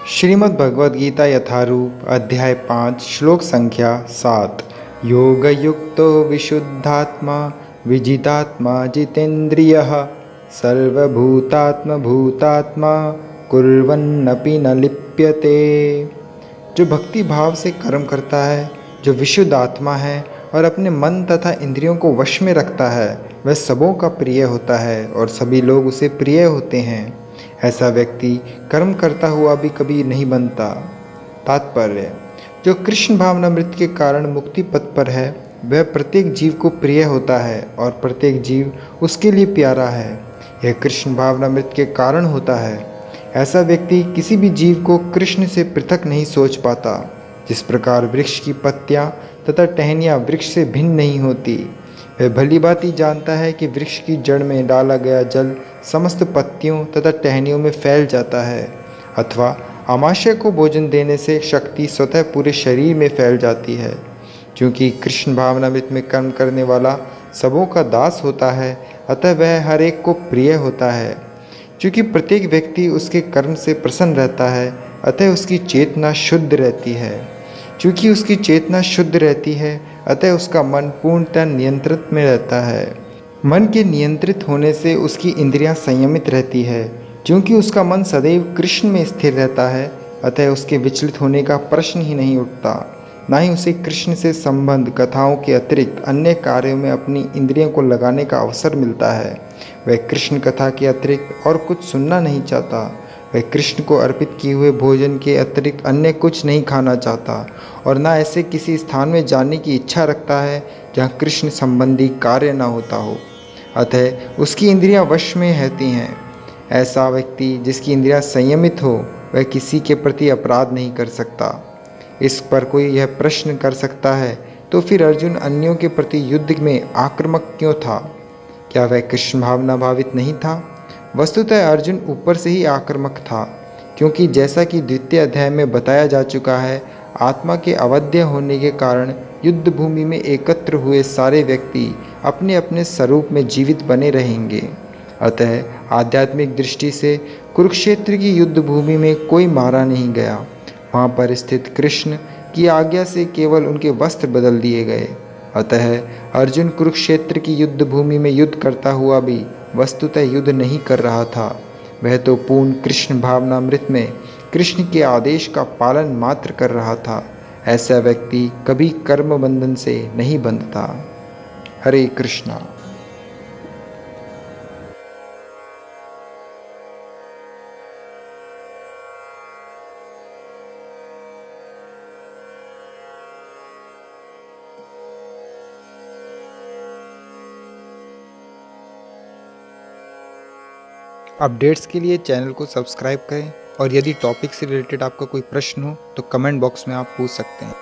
श्रीमद् भगवद गीता यथारूप अध्याय 5 श्लोक संख्या 7। योगयुक्तो विशुद्धात्मा विजितात्मा जितेन्द्रियः सर्वभूतात्मा भूतात्मा कुर्वन्नपि न लिप्यते। जो भक्ति भाव से कर्म करता है, जो विशुद्ध आत्मा है और अपने मन तथा इंद्रियों को वश में रखता है, वह सबों का प्रिय होता है और सभी लोग उसे प्रिय होते हैं। ऐसा व्यक्ति कर्म करता हुआ भी कभी नहीं बनता। तात्पर्य: जो कृष्ण भावनामृत के कारण मुक्ति पथ पर है, वह प्रत्येक जीव को प्रिय होता है और प्रत्येक जीव उसके लिए प्यारा है। यह कृष्ण भावनामृत के कारण होता है। ऐसा व्यक्ति किसी भी जीव को कृष्ण से पृथक नहीं सोच पाता। जिस प्रकार वृक्ष की पत्तियां तथा टहनियाँ वृक्ष से भिन्न नहीं होती, वह भली भांति जानता है कि वृक्ष की जड़ में डाला गया जल समस्त पत्तियों तथा टहनियों में फैल जाता है, अथवा आमाशय को भोजन देने से शक्ति स्वतः पूरे शरीर में फैल जाती है। क्योंकि कृष्ण भावनामृत में कर्म करने वाला सबों का दास होता है, अतः वह हर एक को प्रिय होता है। क्योंकि प्रत्येक व्यक्ति उसके कर्म से प्रसन्न रहता है, अतः उसकी चेतना शुद्ध रहती है। क्योंकि उसकी चेतना शुद्ध रहती है, अतः उसका मन पूर्णतः नियंत्रित में रहता है। मन के नियंत्रित होने से उसकी इंद्रियां संयमित रहती है। क्योंकि उसका मन सदैव कृष्ण में स्थिर रहता है, अतः उसके विचलित होने का प्रश्न ही नहीं उठता। ना ही उसे कृष्ण से संबंध कथाओं के अतिरिक्त अन्य कार्यों में अपनी इंद्रियों को लगाने का अवसर मिलता है। वह कृष्ण कथा के अतिरिक्त और कुछ सुनना नहीं चाहता। वह कृष्ण को अर्पित किए हुए भोजन के अतिरिक्त अन्य कुछ नहीं खाना चाहता और ना ऐसे किसी स्थान में जाने की इच्छा रखता है जहाँ कृष्ण संबंधी कार्य न होता हो। अतः उसकी इंद्रियां वश में रहती हैं। ऐसा व्यक्ति जिसकी इंद्रियां संयमित हो, वह किसी के प्रति अपराध नहीं कर सकता। इस पर कोई यह प्रश्न कर सकता है, तो फिर अर्जुन अन्यों के प्रति युद्ध में आक्रामक क्यों था? क्या वह कृष्ण भावना भावित नहीं था? वस्तुतः अर्जुन ऊपर से ही आक्रामक था, क्योंकि जैसा कि द्वितीय अध्याय में बताया जा चुका है, आत्मा के अवध्य होने के कारण युद्ध भूमि में एकत्र हुए सारे व्यक्ति अपने अपने स्वरूप में जीवित बने रहेंगे। अतः आध्यात्मिक दृष्टि से कुरुक्षेत्र की युद्ध भूमि में कोई मारा नहीं गया। वहाँ पर स्थित कृष्ण की आज्ञा से केवल उनके वस्त्र बदल दिए गए। अतः अर्जुन कुरुक्षेत्र की युद्ध भूमि में युद्ध करता हुआ भी वस्तुतः युद्ध नहीं कर रहा था। वह तो पूर्ण कृष्ण भावनामृत में कृष्ण के आदेश का पालन मात्र कर रहा था। ऐसा व्यक्ति कभी कर्म बंधन से नहीं बंधता। हरे कृष्णा। अपडेट्स के लिए चैनल को सब्सक्राइब करें और यदि टॉपिक से रिलेटेड आपका कोई प्रश्न हो तो कमेंट बॉक्स में आप पूछ सकते हैं।